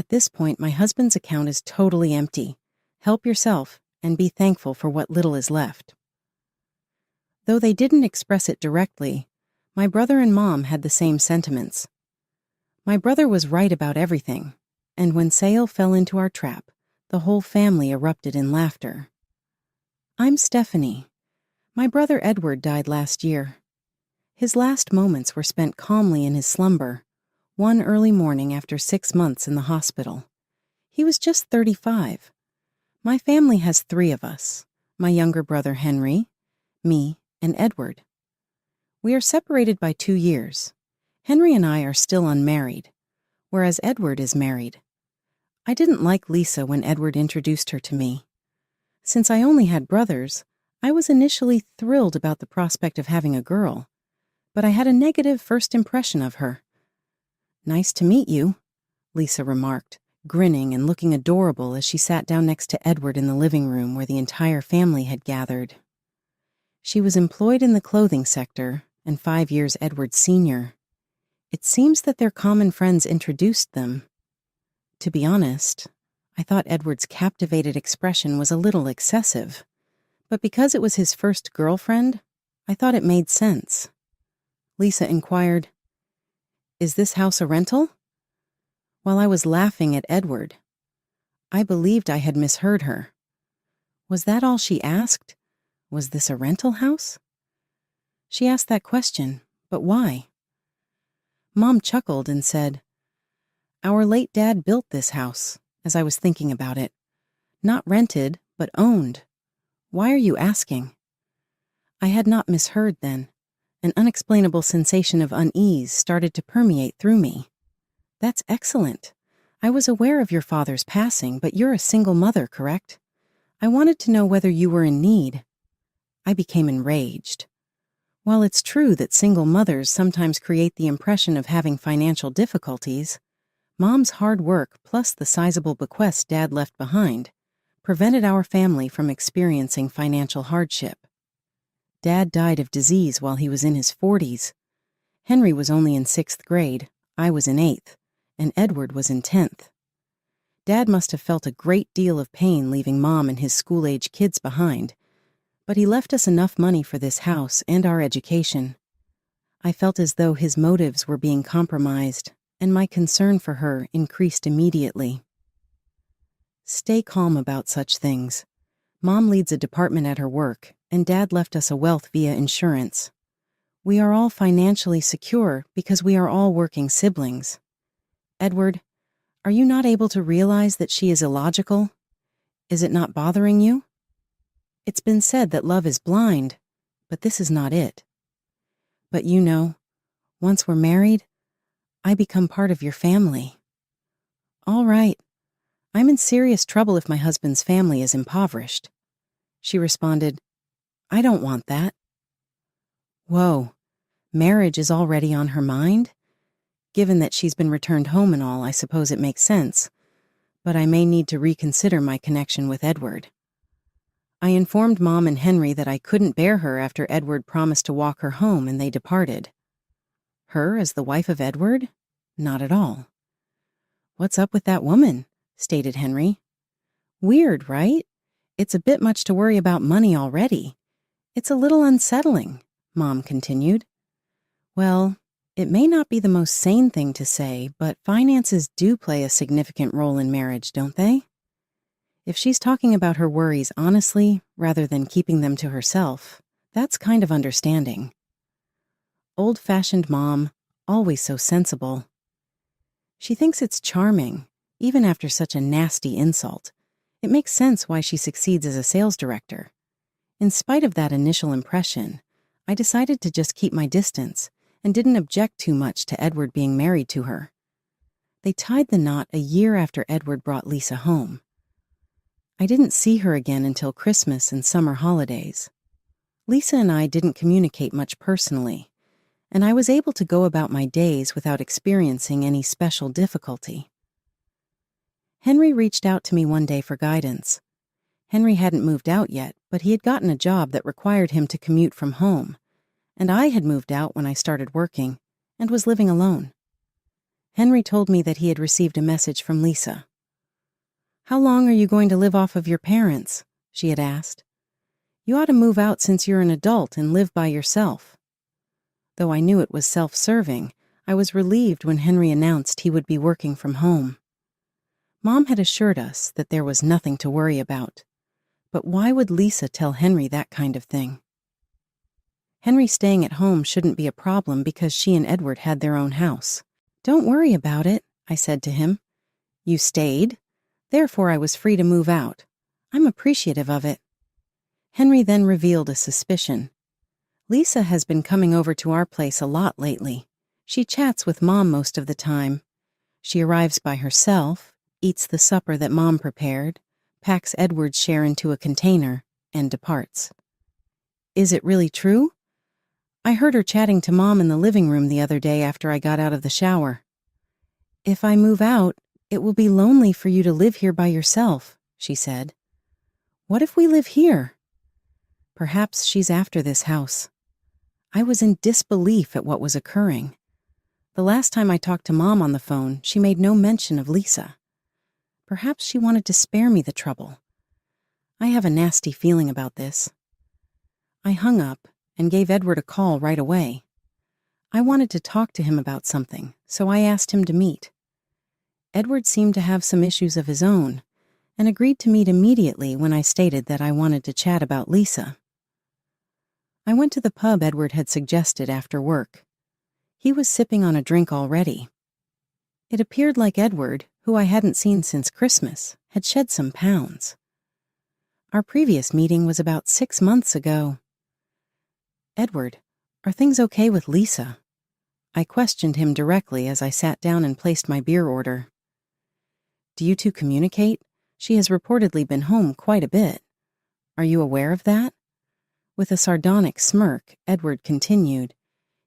At this point, my husband's account is totally empty. Help yourself and be thankful for what little is left. Though they didn't express it directly, my brother and mom had the same sentiments. My brother was right about everything, and when Sale fell into our trap, the whole family erupted in laughter. I'm Stephanie. My brother Edward died last year. His last moments were spent calmly in his slumber, one early morning after 6 months in the hospital. He was just 35. My family has 3 of us, my younger brother Henry, me, and Edward. We are separated by 2 years. Henry and I are still unmarried, whereas Edward is married. I didn't like Lisa when Edward introduced her to me. Since I only had brothers, I was initially thrilled about the prospect of having a girl, but I had a negative first impression of her. Nice to meet you, Lisa remarked, grinning and looking adorable as she sat down next to Edward in the living room where the entire family had gathered. She was employed in the clothing sector and 5 years Edward's senior. It seems that their common friends introduced them. To be honest, I thought Edward's captivated expression was a little excessive, but because it was his first girlfriend, I thought it made sense. Lisa inquired, "Is this house a rental?" While I was laughing at Edward, I believed I had misheard her. Was that all she asked? Was this a rental house? She asked that question, but why? Mom chuckled and said, "Our late dad built this house," as I was thinking about it. Not rented, but owned. Why are you asking? I had not misheard then. An unexplainable sensation of unease started to permeate through me. That's excellent. I was aware of your father's passing, but you're a single mother, correct? I wanted to know whether you were in need. I became enraged. While it's true that single mothers sometimes create the impression of having financial difficulties, Mom's hard work plus the sizable bequest Dad left behind prevented our family from experiencing financial hardship. Dad died of disease while he was in his 40s. Henry was only in 6th grade, I was in 8th, and Edward was in 10th. Dad must have felt a great deal of pain leaving Mom and his school-age kids behind, but he left us enough money for this house and our education. I felt as though his motives were being compromised, and my concern for her increased immediately. Stay calm about such things. Mom leads a department at her work, and Dad left us a wealth via insurance. We are all financially secure because we are all working siblings. Edward, are you not able to realize that she is illogical? Is it not bothering you? It's been said that love is blind, but this is not it. But you know, once we're married, I become part of your family. All right. I'm in serious trouble if my husband's family is impoverished. She responded, I don't want that. Whoa, marriage is already on her mind? Given that she's been returned home and all, I suppose it makes sense, but I may need to reconsider my connection with Edward. I informed Mom and Henry that I couldn't bear her after Edward promised to walk her home and they departed. Her as the wife of Edward? Not at all. What's up with that woman? Stated Henry. Weird, right? It's a bit much to worry about money already. It's a little unsettling, Mom continued. Well, it may not be the most sane thing to say, but finances do play a significant role in marriage, don't they? If she's talking about her worries honestly, rather than keeping them to herself, that's kind of understanding. Old-fashioned Mom, always so sensible. She thinks it's charming, even after such a nasty insult. It makes sense why she succeeds as a sales director. In spite of that initial impression, I decided to just keep my distance and didn't object too much to Edward being married to her. They tied the knot a year after Edward brought Lisa home. I didn't see her again until Christmas and summer holidays. Lisa and I didn't communicate much personally, and I was able to go about my days without experiencing any special difficulty. Henry reached out to me one day for guidance. Henry hadn't moved out yet, but he had gotten a job that required him to commute from home, and I had moved out when I started working and was living alone. Henry told me that he had received a message from Lisa. "How long are you going to live off of your parents?" she had asked. "You ought to move out since you're an adult and live by yourself." Though I knew it was self-serving, I was relieved when Henry announced he would be working from home. Mom had assured us that there was nothing to worry about. But why would Lisa tell Henry that kind of thing? Henry staying at home shouldn't be a problem because she and Edward had their own house. "Don't worry about it," I said to him. "You stayed. Therefore I was free to move out. I'm appreciative of it." Henry then revealed a suspicion. "Lisa has been coming over to our place a lot lately. She chats with Mom most of the time. She arrives by herself, eats the supper that Mom prepared, packs Edward's share into a container, and departs." "Is it really true? I heard her chatting to Mom in the living room the other day after I got out of the shower." "If I move out, it will be lonely for you to live here by yourself," she said. "What if we live here?" Perhaps she's after this house. I was in disbelief at what was occurring. The last time I talked to Mom on the phone, she made no mention of Lisa. Perhaps she wanted to spare me the trouble. I have a nasty feeling about this. I hung up and gave Edward a call right away. I wanted to talk to him about something, so I asked him to meet. Edward seemed to have some issues of his own, and agreed to meet immediately when I stated that I wanted to chat about Lisa. I went to the pub Edward had suggested after work. He was sipping on a drink already. It appeared like Edward, who I hadn't seen since Christmas, had shed some pounds. Our previous meeting was about 6 months ago. "Edward, are things okay with Lisa?" I questioned him directly as I sat down and placed my beer order. "Do you two communicate? She has reportedly been home quite a bit. Are you aware of that?" With a sardonic smirk, Edward continued,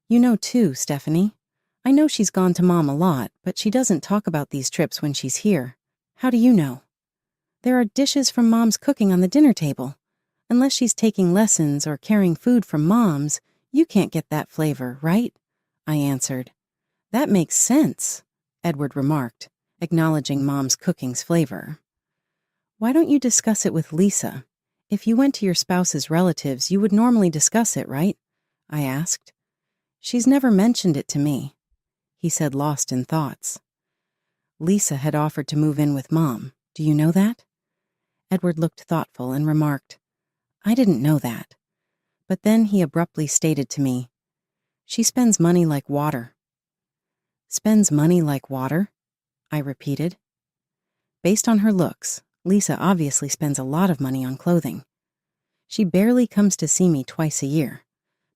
"You know too, Stephanie. I know she's gone to Mom a lot, but she doesn't talk about these trips when she's here. How do you know? There are dishes from Mom's cooking on the dinner table. Unless she's taking lessons or carrying food from Mom's, you can't get that flavor, right?" I answered. "That makes sense," Edward remarked, acknowledging Mom's cooking's flavor. "Why don't you discuss it with Lisa? If you went to your spouse's relatives, you would normally discuss it, right?" I asked. "She's never mentioned it to me," he said, lost in thoughts. "Lisa had offered to move in with Mom. Do you know that?" Edward looked thoughtful and remarked, "I didn't know that." But then he abruptly stated to me, "She spends money like water." "Spends money like water?" I repeated. Based on her looks, Lisa obviously spends a lot of money on clothing. She barely comes to see me twice a year,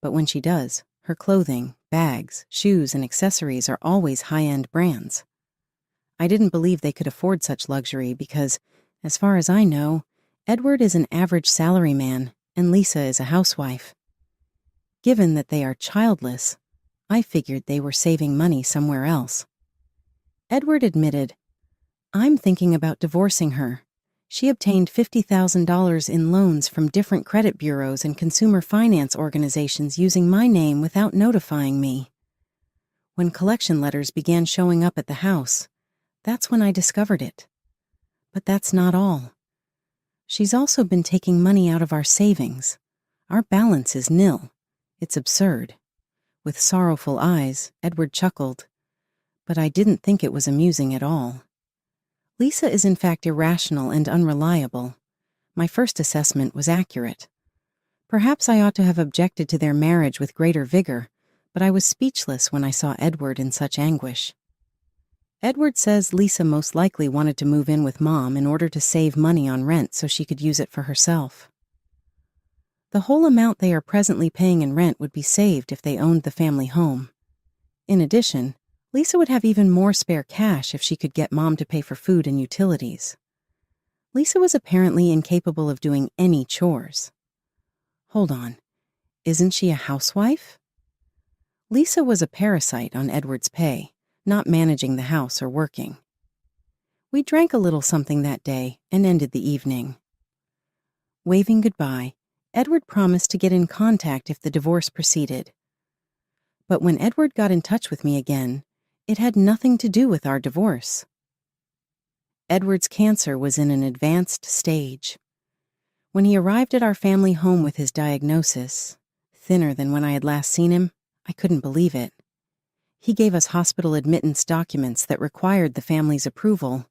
but when she does, her clothing, bags, shoes, and accessories are always high-end brands. I didn't believe they could afford such luxury because, as far as I know, Edward is an average salaryman and Lisa is a housewife. Given that they are childless, I figured they were saving money somewhere else. Edward admitted, "I'm thinking about divorcing her. She obtained $50,000 in loans from different credit bureaus and consumer finance organizations using my name without notifying me. When collection letters began showing up at the house, that's when I discovered it. But that's not all. She's also been taking money out of our savings. Our balance is nil. It's absurd." With sorrowful eyes, Edward chuckled. But I didn't think it was amusing at all. Lisa is in fact irrational and unreliable. My first assessment was accurate. Perhaps I ought to have objected to their marriage with greater vigor, but I was speechless when I saw Edward in such anguish. Edward says Lisa most likely wanted to move in with Mom in order to save money on rent so she could use it for herself. The whole amount they are presently paying in rent would be saved if they owned the family home. In addition, Lisa would have even more spare cash if she could get Mom to pay for food and utilities. Lisa was apparently incapable of doing any chores. Hold on, isn't she a housewife? Lisa was a parasite on Edward's pay, not managing the house or working. We drank a little something that day and ended the evening. Waving goodbye, Edward promised to get in contact if the divorce proceeded. But when Edward got in touch with me again, It had nothing to do with our divorce. Edward's cancer was in an advanced stage. When he arrived at our family home with his diagnosis, thinner than when I had last seen him, I couldn't believe it. He gave us hospital admittance documents that required the family's approval.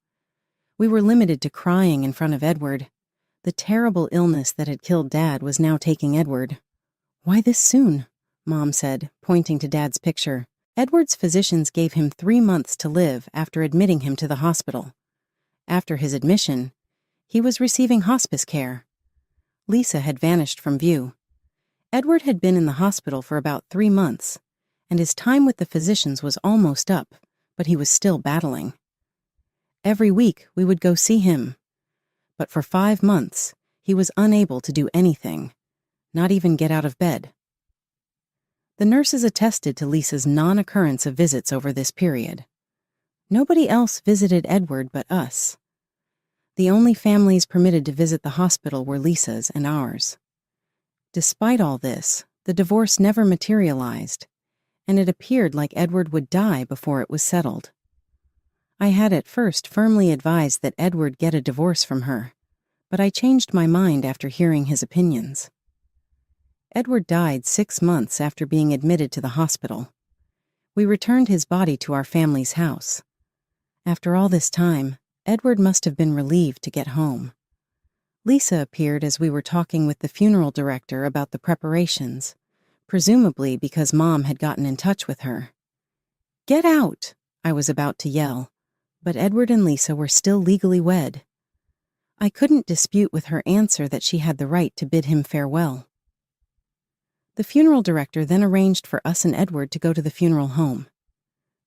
We were limited to crying in front of Edward. The terrible illness that had killed Dad was now taking Edward. "Why this soon?" Mom said, pointing to Dad's picture. Edward's physicians gave him 3 months to live after admitting him to the hospital. After his admission, he was receiving hospice care. Lisa had vanished from view. Edward had been in the hospital for about 3 months, and his time with the physicians was almost up, but he was still battling. Every week we would go see him, but for 5 months he was unable to do anything, not even get out of bed. The nurses attested to Lisa's non-occurrence of visits over this period. Nobody else visited Edward but us. The only families permitted to visit the hospital were Lisa's and ours. Despite all this, the divorce never materialized, and it appeared like Edward would die before it was settled. I had at first firmly advised that Edward get a divorce from her, but I changed my mind after hearing his opinions. Edward died 6 months after being admitted to the hospital. We returned his body to our family's house. After all this time, Edward must have been relieved to get home. Lisa appeared as we were talking with the funeral director about the preparations, presumably because Mom had gotten in touch with her. "Get out!" I was about to yell, but Edward and Lisa were still legally wed. I couldn't dispute with her answer that she had the right to bid him farewell. The funeral director then arranged for us and Edward to go to the funeral home.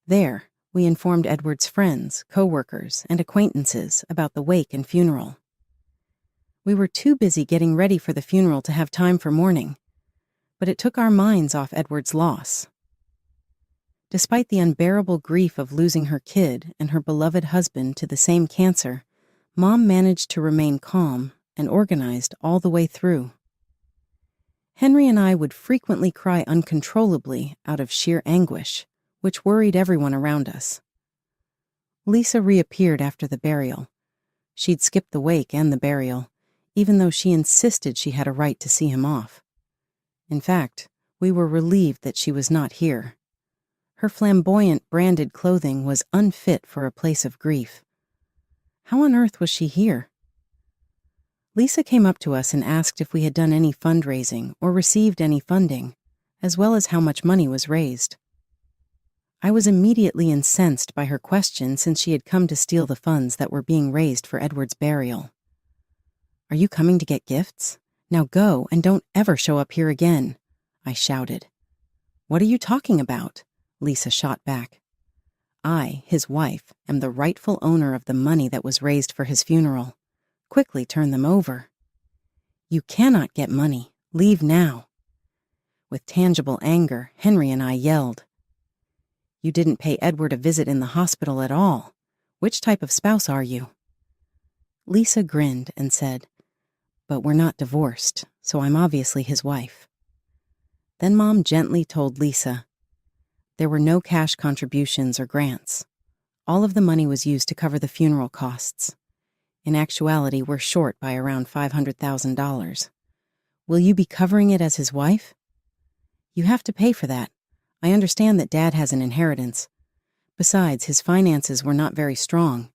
There, we informed Edward's friends, co-workers, and acquaintances about the wake and funeral. We were too busy getting ready for the funeral to have time for mourning, but it took our minds off Edward's loss. Despite the unbearable grief of losing her kid and her beloved husband to the same cancer, Mom managed to remain calm and organized all the way through. Henry and I would frequently cry uncontrollably out of sheer anguish, which worried everyone around us. Lisa reappeared after the burial. She'd skipped the wake and the burial, even though she insisted she had a right to see him off. In fact, we were relieved that she was not here. Her flamboyant, branded clothing was unfit for a place of grief. How on earth was she here? Lisa came up to us and asked if we had done any fundraising or received any funding, as well as how much money was raised. I was immediately incensed by her question since she had come to steal the funds that were being raised for Edward's burial. "Are you coming to get gifts? Now go and don't ever show up here again," I shouted. "What are you talking about?" Lisa shot back. "I, his wife, am the rightful owner of the money that was raised for his funeral. Quickly turn them over." "You cannot get money. Leave now." With tangible anger, Henry and I yelled. "You didn't pay Edward a visit in the hospital at all. Which type of spouse are you?" Lisa grinned and said, "But we're not divorced, so I'm obviously his wife." Then Mom gently told Lisa, there were no cash contributions or grants. All of the money was used to cover the funeral costs. In actuality, we're short by around $500,000. Will you be covering it as his wife? You have to pay for that. I understand that Dad has an inheritance. Besides, his finances were not very strong.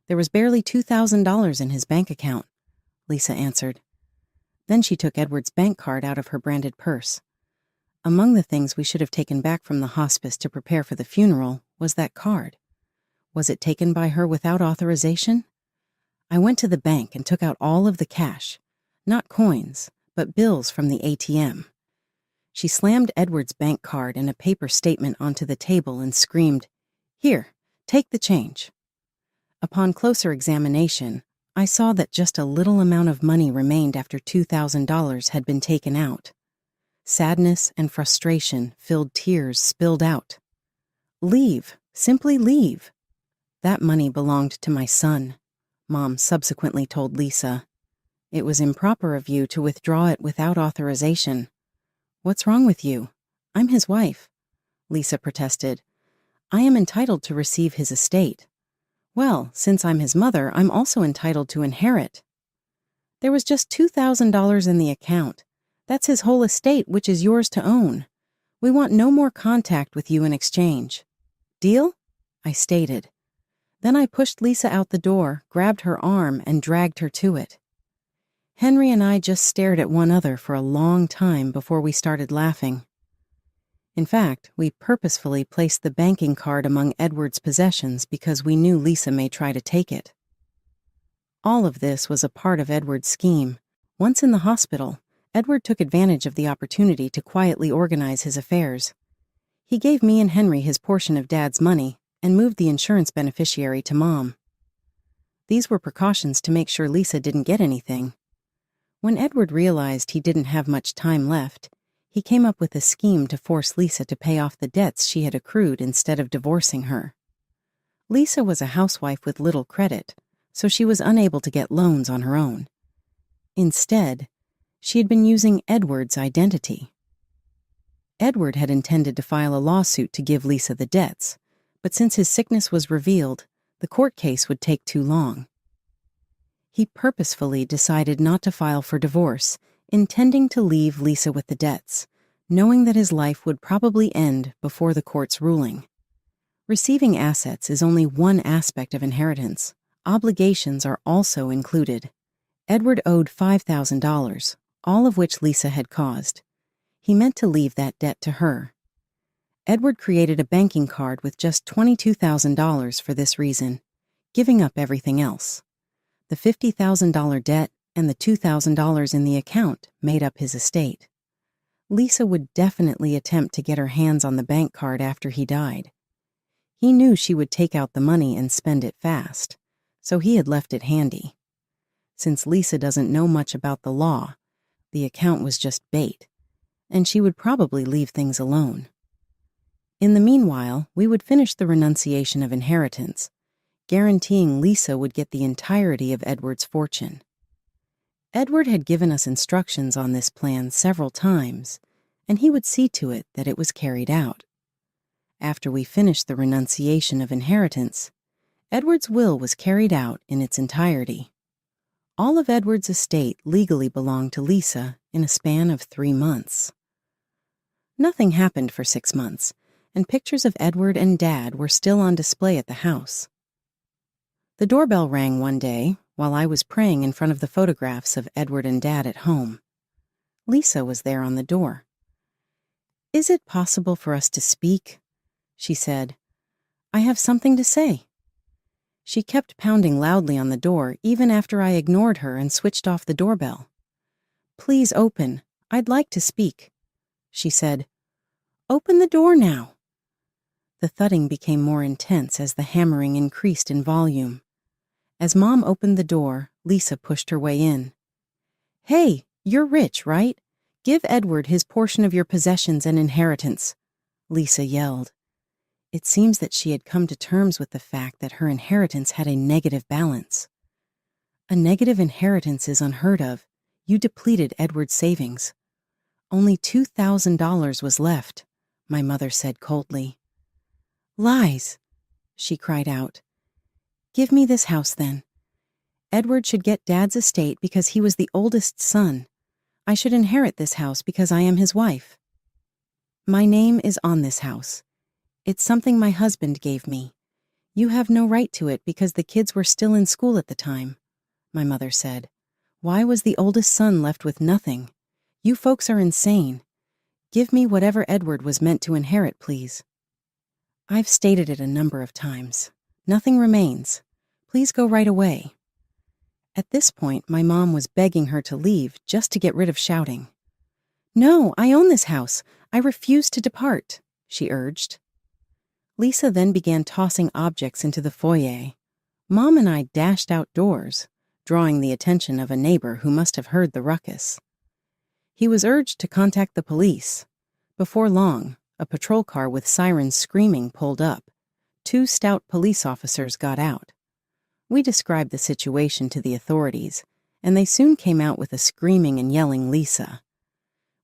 There was barely $2,000 in his bank account, Lisa answered. Then she took Edward's bank card out of her branded purse. Among the things we should have taken back from the hospice to prepare for the funeral was that card. Was it taken by her without authorization? I went to the bank and took out all of the cash, not coins, but bills from the ATM. She slammed Edward's bank card and a paper statement onto the table and screamed, "Here, take the change." Upon closer examination, I saw that just a little amount of money remained after $2,000 had been taken out. Sadness and frustration filled tears spilled out. "Leave, simply leave." That money belonged to my son, Mom subsequently told Lisa. "It was improper of you to withdraw it without authorization." "What's wrong with you? I'm his wife," Lisa protested. I am entitled to receive his estate. Well, since I'm his mother, I'm also entitled to inherit. There was just $2,000 in the account. That's his whole estate, which is yours to own. We want no more contact with you in exchange. Deal? I stated. Then I pushed Lisa out the door, grabbed her arm, and dragged her to it. Henry and I just stared at one another for a long time before we started laughing. In fact, we purposefully placed the banking card among Edward's possessions because we knew Lisa may try to take it. All of this was a part of Edward's scheme. Once in the hospital, Edward took advantage of the opportunity to quietly organize his affairs. He gave me and Henry his portion of Dad's money and moved the insurance beneficiary to Mom. These were precautions to make sure Lisa didn't get anything. When Edward realized he didn't have much time left, he came up with a scheme to force Lisa to pay off the debts she had accrued instead of divorcing her. Lisa was a housewife with little credit, so she was unable to get loans on her own. Instead, she had been using Edward's identity. Edward had intended to file a lawsuit to give Lisa the debts, but since his sickness was revealed, the court case would take too long. He purposefully decided not to file for divorce, intending to leave Lisa with the debts, knowing that his life would probably end before the court's ruling. Receiving assets is only one aspect of inheritance. Obligations are also included. Edward owed $5,000, all of which Lisa had caused. He meant to leave that debt to her. Edward created a banking card with just $22,000 for this reason, giving up everything else. The $50,000 debt and the $2,000 in the account made up his estate. Lisa would definitely attempt to get her hands on the bank card after he died. He knew she would take out the money and spend it fast, so he had left it handy. Since Lisa doesn't know much about the law, the account was just bait, and she would probably leave things alone. In the meanwhile, we would finish the renunciation of inheritance, guaranteeing Lisa would get the entirety of Edward's fortune. Edward had given us instructions on this plan several times, and he would see to it that it was carried out. After we finished the renunciation of inheritance, Edward's will was carried out in its entirety. All of Edward's estate legally belonged to Lisa in a span of 3 months. Nothing happened for 6 months, and pictures of Edward and Dad were still on display at the house. The doorbell rang one day while I was praying in front of the photographs of Edward and Dad at home. Lisa was there on the door. "Is it possible for us to speak?" she said. "I have something to say." She kept pounding loudly on the door even after I ignored her and switched off the doorbell. "Please open. I'd like to speak," she said. "Open the door now." The thudding became more intense as the hammering increased in volume. As Mom opened the door, Lisa pushed her way in. "Hey, you're rich, right? Give Edward his portion of your possessions and inheritance," Lisa yelled. It seems that she had come to terms with the fact that her inheritance had a negative balance. A negative inheritance is unheard of. You depleted Edward's savings. Only $2,000 was left, my mother said coldly. "Lies," she cried out. "Give me this house, then. Edward should get Dad's estate because he was the oldest son. I should inherit this house because I am his wife. My name is on this house. It's something my husband gave me. You have no right to it because the kids were still in school at the time," my mother said. "Why was the oldest son left with nothing? You folks are insane. Give me whatever Edward was meant to inherit, please." "I've stated it a number of times. Nothing remains. Please go right away." At this point, my mom was begging her to leave just to get rid of shouting. "No, I own this house. I refuse to depart," she urged. Lisa then began tossing objects into the foyer. Mom and I dashed outdoors, drawing the attention of a neighbor who must have heard the ruckus. He was urged to contact the police. Before long, a patrol car with sirens screaming pulled up. 2 stout police officers got out. We described the situation to the authorities, and they soon came out with a screaming and yelling Lisa.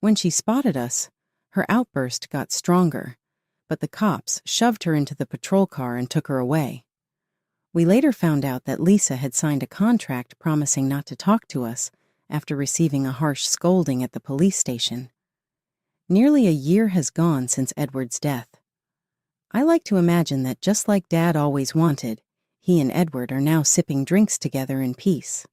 When she spotted us, her outburst got stronger, but the cops shoved her into the patrol car and took her away. We later found out that Lisa had signed a contract promising not to talk to us after receiving a harsh scolding at the police station. Nearly a year has gone since Edward's death. I like to imagine that just like Dad always wanted, he and Edward are now sipping drinks together in peace.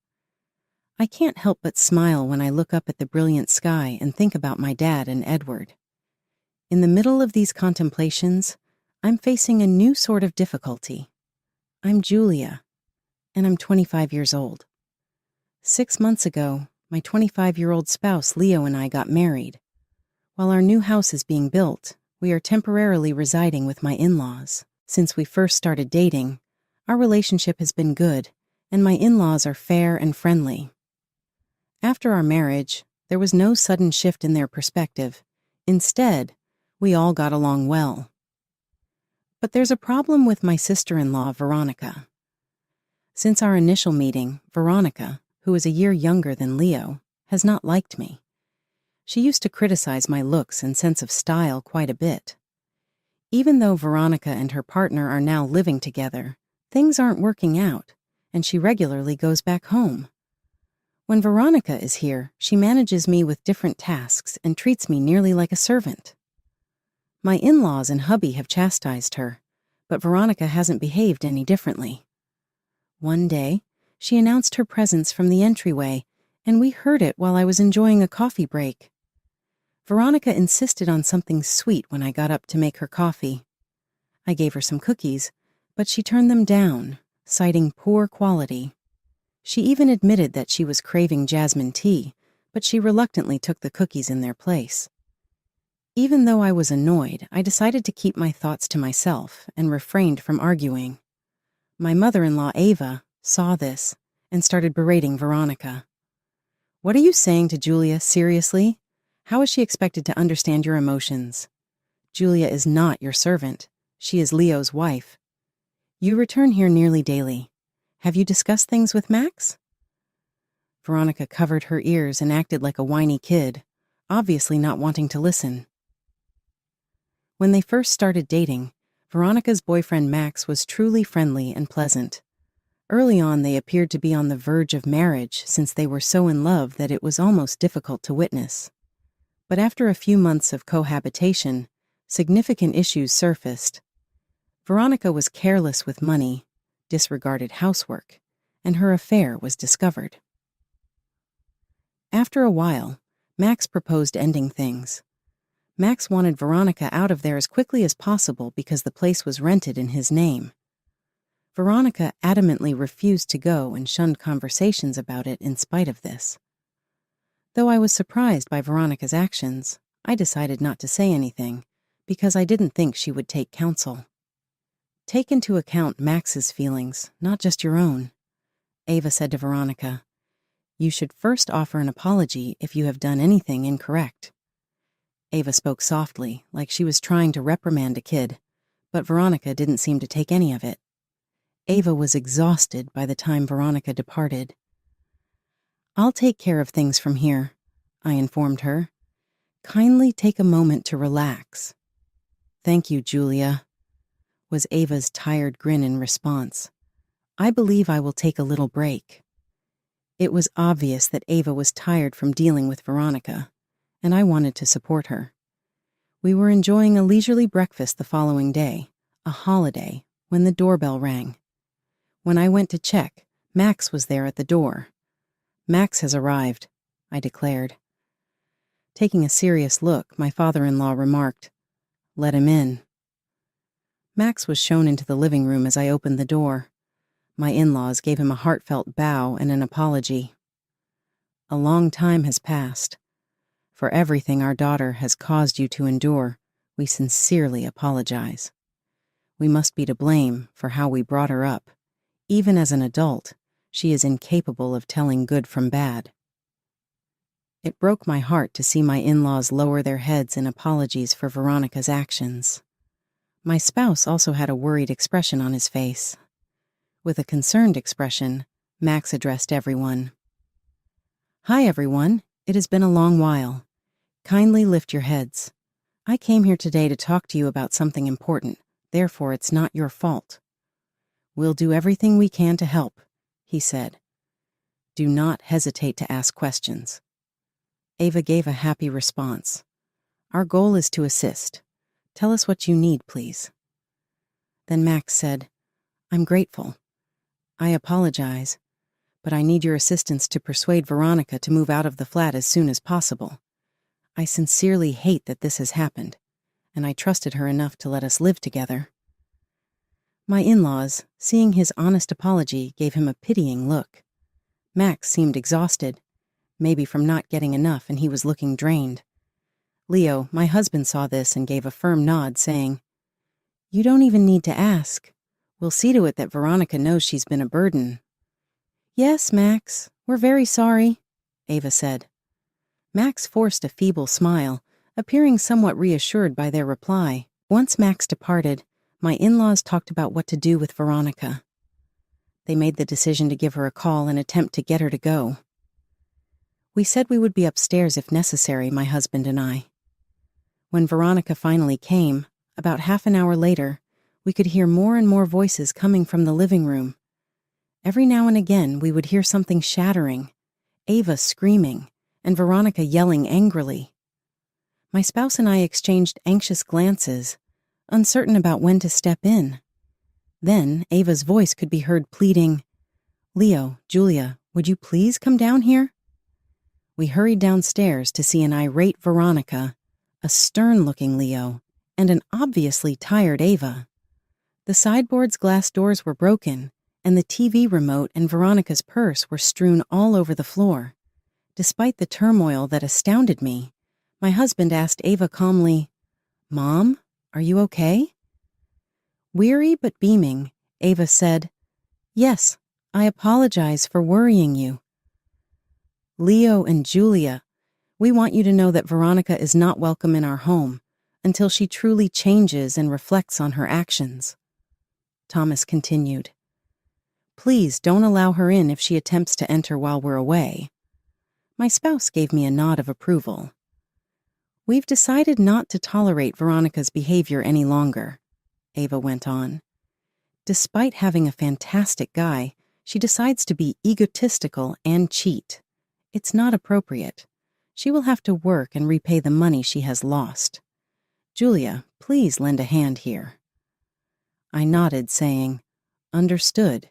I can't help but smile when I look up at the brilliant sky and think about my dad and Edward. In the middle of these contemplations, I'm facing a new sort of difficulty. I'm Julia, and I'm 25 years old. 6 months ago, my 25-year-old spouse Leo and I got married. While our new house is being built, we are temporarily residing with my in-laws. Since we first started dating, our relationship has been good, and my in-laws are fair and friendly. After our marriage, there was no sudden shift in their perspective. Instead, we all got along well. But there's a problem with my sister-in-law, Veronica. Since our initial meeting, Veronica, who is a year younger than Leo, has not liked me. She used to criticize my looks and sense of style quite a bit. Even though Veronica and her partner are now living together, things aren't working out, and she regularly goes back home. When Veronica is here, she manages me with different tasks and treats me nearly like a servant. My in-laws and hubby have chastised her, but Veronica hasn't behaved any differently. One day, she announced her presence from the entryway, and we heard it while I was enjoying a coffee break. Veronica insisted on something sweet when I got up to make her coffee. I gave her some cookies, but she turned them down, citing poor quality. She even admitted that she was craving jasmine tea, but she reluctantly took the cookies in their place. Even though I was annoyed, I decided to keep my thoughts to myself and refrained from arguing. My mother-in-law, Ava, saw this and started berating Veronica. "What are you saying to Julia, seriously? How is she expected to understand your emotions? Julia is not your servant. She is Leo's wife. You return here nearly daily. Have you discussed things with Max?" Veronica covered her ears and acted like a whiny kid, obviously not wanting to listen. When they first started dating, Veronica's boyfriend Max was truly friendly and pleasant. Early on, they appeared to be on the verge of marriage since they were so in love that it was almost difficult to witness. But after a few months of cohabitation, significant issues surfaced. Veronica was careless with money, disregarded housework, and her affair was discovered. After a while, Max proposed ending things. Max wanted Veronica out of there as quickly as possible because the place was rented in his name. Veronica adamantly refused to go and shunned conversations about it in spite of this. Though I was surprised by Veronica's actions, I decided not to say anything because I didn't think she would take counsel. "Take into account Max's feelings, not just your own," Ava said to Veronica. "You should first offer an apology if you have done anything incorrect." Ava spoke softly, like she was trying to reprimand a kid, but Veronica didn't seem to take any of it. Ava was exhausted by the time Veronica departed. "I'll take care of things from here," I informed her. "Kindly take a moment to relax." "Thank you, Julia," was Ava's tired grin in response. "I believe I will take a little break." It was obvious that Ava was tired from dealing with Veronica, and I wanted to support her. We were enjoying a leisurely breakfast the following day, a holiday, when the doorbell rang. When I went to check, Max was there at the door. "Max has arrived," I declared. Taking a serious look, my father-in-law remarked, "Let him in." Max was shown into the living room as I opened the door. My in-laws gave him a heartfelt bow and an apology. "A long time has passed. For everything our daughter has caused you to endure, we sincerely apologize. We must be to blame for how we brought her up. Even as an adult, she is incapable of telling good from bad." It broke my heart to see my in-laws lower their heads in apologies for Veronica's actions. My spouse also had a worried expression on his face. With a concerned expression, Max addressed everyone. "Hi, everyone. It has been a long while. Kindly lift your heads. I came here today to talk to you about something important, therefore it's not your fault. We'll do everything we can to help, he said. Do not hesitate to ask questions. Ava gave a happy response. Our goal is to assist. Tell us what you need, please. Then Max said, I'm grateful. I apologize, but I need your assistance to persuade Veronica to move out of the flat as soon as possible. I sincerely hate that this has happened, and I trusted her enough to let us live together. My in-laws, seeing his honest apology, gave him a pitying look. Max seemed exhausted, maybe from not getting enough, and he was looking drained. Leo, my husband, saw this and gave a firm nod, saying, You don't even need to ask. We'll see to it that Veronica knows she's been a burden. Yes, Max, we're very sorry, Ava said. Max forced a feeble smile, appearing somewhat reassured by their reply. Once Max departed, my in-laws talked about what to do with Veronica. They made the decision to give her a call and attempt to get her to go. We said we would be upstairs if necessary, my husband and I. When Veronica finally came, about half an hour later, we could hear more and more voices coming from the living room. Every now and again, we would hear something shattering, Ava screaming, and Veronica yelling angrily. My spouse and I exchanged anxious glances, uncertain about when to step in. Then Ava's voice could be heard pleading, Leo, Julia, would you please come down here? We hurried downstairs to see an irate Veronica, a stern-looking Leo, and an obviously tired Ava. The sideboard's glass doors were broken, and the TV remote and Veronica's purse were strewn all over the floor. Despite the turmoil that astounded me, my husband asked Ava calmly, Mom, are you okay? Weary but beaming, Ava said, Yes, I apologize for worrying you. Leo and Julia, we want you to know that Veronica is not welcome in our home until she truly changes and reflects on her actions. Thomas continued, Please don't allow her in if she attempts to enter while we're away. My spouse gave me a nod of approval. We've decided not to tolerate Veronica's behavior any longer, Ava went on. Despite having a fantastic guy, she decides to be egotistical and cheat. It's not appropriate. She will have to work and repay the money she has lost. Julia, please lend a hand here. I nodded, saying, Understood.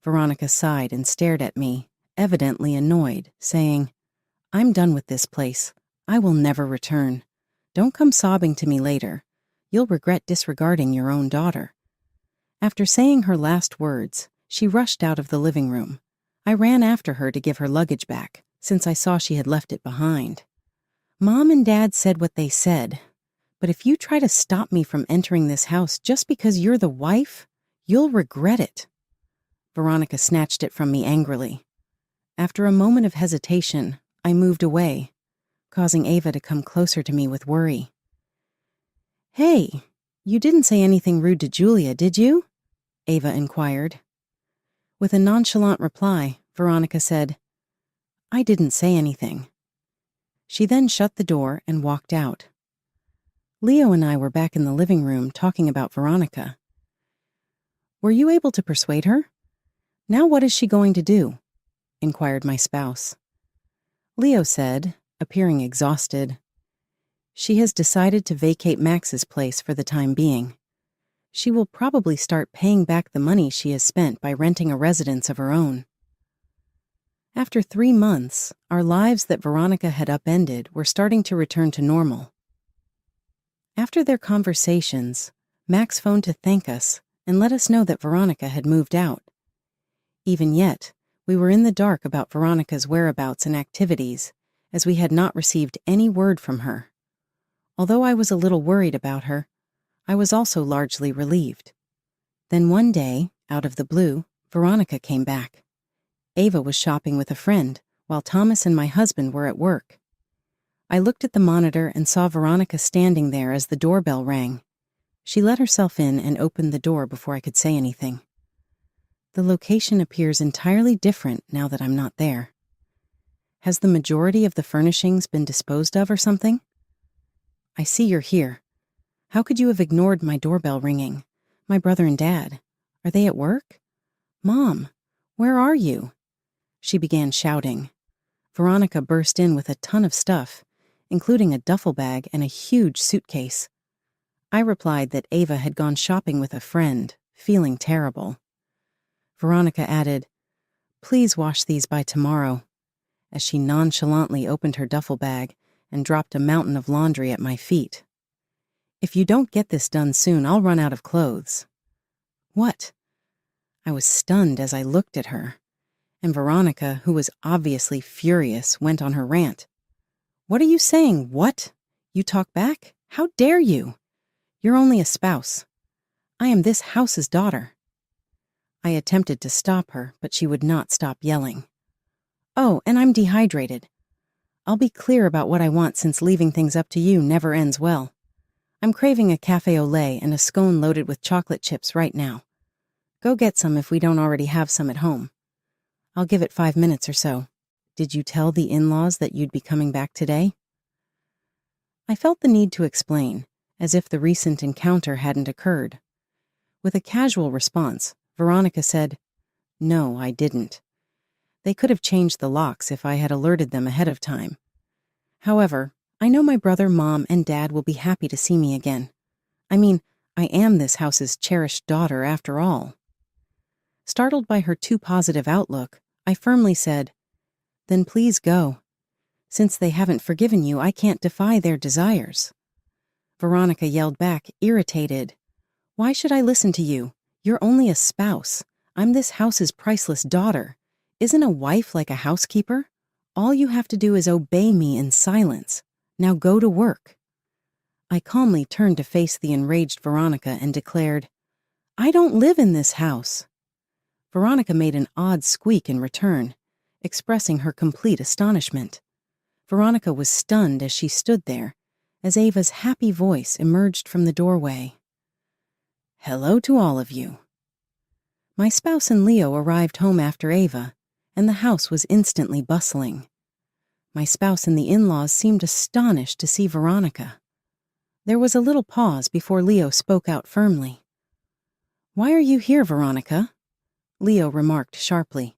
Veronica sighed and stared at me, evidently annoyed, saying, I'm done with this place. I will never return. Don't come sobbing to me later. You'll regret disregarding your own daughter. After saying her last words, she rushed out of the living room. I ran after her to give her luggage back, since I saw she had left it behind. Mom and Dad said what they said, but if you try to stop me from entering this house just because you're the wife, you'll regret it. Veronica snatched it from me angrily. After a moment of hesitation, I moved away, causing Ava to come closer to me with worry. Hey, you didn't say anything rude to Julia, did you? Ava inquired. With a nonchalant reply, Veronica said, I didn't say anything. She then shut the door and walked out. Leo and I were back in the living room talking about Veronica. Were you able to persuade her? Now what is she going to do? Inquired my spouse. Leo said, appearing exhausted, She has decided to vacate Max's place for the time being. She will probably start paying back the money she has spent by renting a residence of her own. After 3 months, our lives that Veronica had upended were starting to return to normal. After their conversations, Max phoned to thank us and let us know that Veronica had moved out. Even yet, we were in the dark about Veronica's whereabouts and activities, as we had not received any word from her. Although I was a little worried about her, I was also largely relieved. Then one day, out of the blue, Veronica came back. Ava was shopping with a friend, while Thomas and my husband were at work. I looked at the monitor and saw Veronica standing there as the doorbell rang. She let herself in and opened the door before I could say anything. The location appears entirely different now that I'm not there. Has the majority of the furnishings been disposed of or something? I see you're here. How could you have ignored my doorbell ringing? My brother and Dad. Are they at work? Mom, where are you? She began shouting. Veronica burst in with a ton of stuff, including a duffel bag and a huge suitcase. I replied that Ava had gone shopping with a friend, feeling terrible. Veronica added, "Please wash these by tomorrow," as she nonchalantly opened her duffel bag and dropped a mountain of laundry at my feet. "If you don't get this done soon, I'll run out of clothes." What? I was stunned as I looked at her, and Veronica, who was obviously furious, went on her rant. "What are you saying? What? You talk back? How dare you? You're only a spouse. I am this house's daughter." I attempted to stop her, but she would not stop yelling. "Oh, and I'm dehydrated. I'll be clear about what I want since leaving things up to you never ends well. I'm craving a cafe au lait and a scone loaded with chocolate chips right now. Go get some if we don't already have some at home. I'll give it 5 minutes or so. Did you tell the in-laws that you'd be coming back today?" I felt the need to explain, as if the recent encounter hadn't occurred. With a casual response, Veronica said, "No, I didn't. They could have changed the locks if I had alerted them ahead of time. However, I know my brother, Mom, and Dad will be happy to see me again. I mean, I am this house's cherished daughter after all." Startled by her too positive outlook, I firmly said, "Then please go. Since they haven't forgiven you, I can't defy their desires." Veronica yelled back, irritated, "Why should I listen to you? You're only a spouse. I'm this house's priceless daughter. Isn't a wife like a housekeeper? All you have to do is obey me in silence. Now go to work." I calmly turned to face the enraged Veronica and declared, "I don't live in this house." Veronica made an odd squeak in return, expressing her complete astonishment. Veronica was stunned as she stood there, as Ava's happy voice emerged from the doorway. "Hello to all of you." My spouse and Leo arrived home after Ava, and the house was instantly bustling. My spouse and the in-laws seemed astonished to see Veronica. There was a little pause before Leo spoke out firmly. "Why are you here, Veronica?" Leo remarked sharply.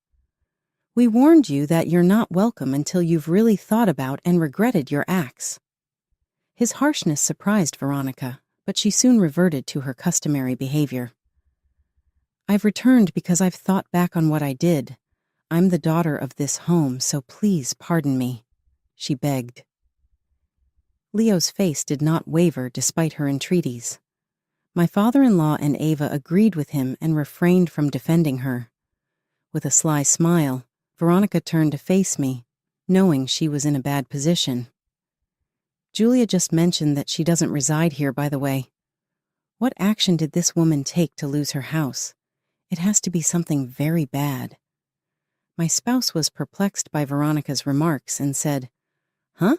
"We warned you that you're not welcome until you've really thought about and regretted your acts." His harshness surprised Veronica, but she soon reverted to her customary behavior. "I've returned because I've thought back on what I did. I'm the daughter of this home, so please pardon me," she begged. Leo's face did not waver despite her entreaties. My father-in-law and Ava agreed with him and refrained from defending her. With a sly smile, Veronica turned to face me, knowing she was in a bad position. "Julia just mentioned that she doesn't reside here, by the way. What action did this woman take to lose her house? It has to be something very bad." My spouse was perplexed by Veronica's remarks and said, "Huh?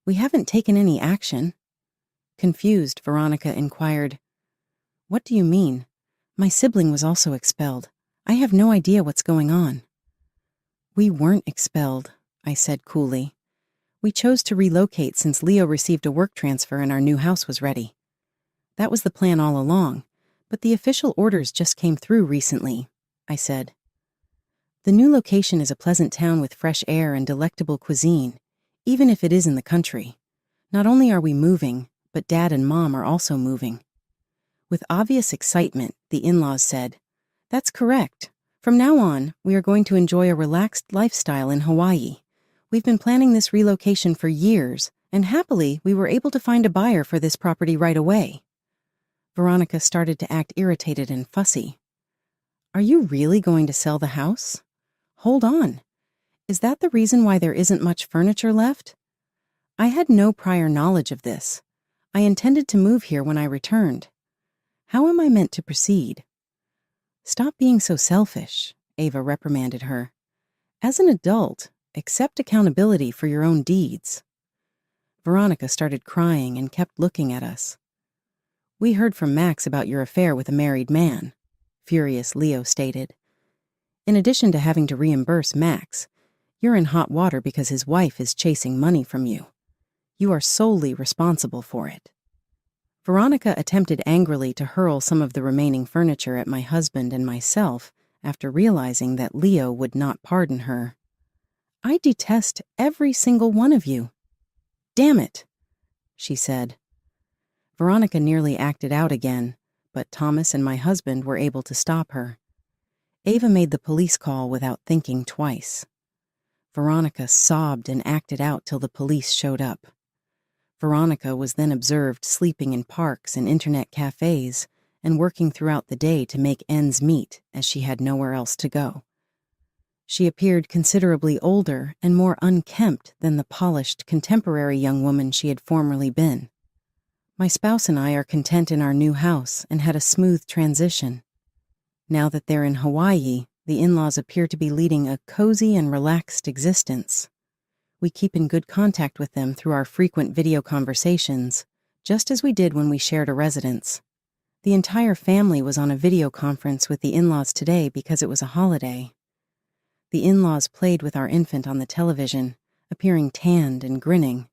We haven't taken any action." Confused, Veronica inquired, "What do you mean? My sibling was also expelled. I have no idea what's going on." "We weren't expelled," I said coolly. "We chose to relocate since Leo received a work transfer and our new house was ready. That was the plan all along, but the official orders just came through recently," I said. "The new location is a pleasant town with fresh air and delectable cuisine, even if it is in the country. Not only are we moving, but Dad and Mom are also moving." With obvious excitement, the in-laws said, "That's correct. From now on, we are going to enjoy a relaxed lifestyle in Hawaii. We've been planning this relocation for years, and happily, we were able to find a buyer for this property right away." Veronica started to act irritated and fussy. "Are you really going to sell the house? Hold on. Is that the reason why there isn't much furniture left? I had no prior knowledge of this. I intended to move here when I returned. How am I meant to proceed?" "Stop being so selfish," Ava reprimanded her. "As an adult, accept accountability for your own deeds." Veronica started crying and kept looking at us. "We heard from Max about your affair with a married man," furious Leo stated. "In addition to having to reimburse Max, you're in hot water because his wife is chasing money from you. You are solely responsible for it." Veronica attempted angrily to hurl some of the remaining furniture at my husband and myself after realizing that Leo would not pardon her. "I detest every single one of you. Damn it," she said. Veronica nearly acted out again, but Thomas and my husband were able to stop her. Ava made the police call without thinking twice. Veronica sobbed and acted out till the police showed up. Veronica was then observed sleeping in parks and internet cafes and working throughout the day to make ends meet as she had nowhere else to go. She appeared considerably older and more unkempt than the polished, contemporary young woman she had formerly been. My spouse and I are content in our new house and had a smooth transition. Now that they're in Hawaii, the in-laws appear to be leading a cozy and relaxed existence. We keep in good contact with them through our frequent video conversations, just as we did when we shared a residence. The entire family was on a video conference with the in-laws today because it was a holiday. The in-laws played with our infant on the television, appearing tanned and grinning.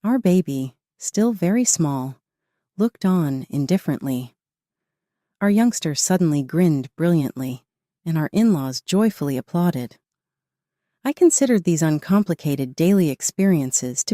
Our baby, still very small, looked on indifferently. Our youngster suddenly grinned brilliantly, and our in-laws joyfully applauded. I considered these uncomplicated daily experiences to be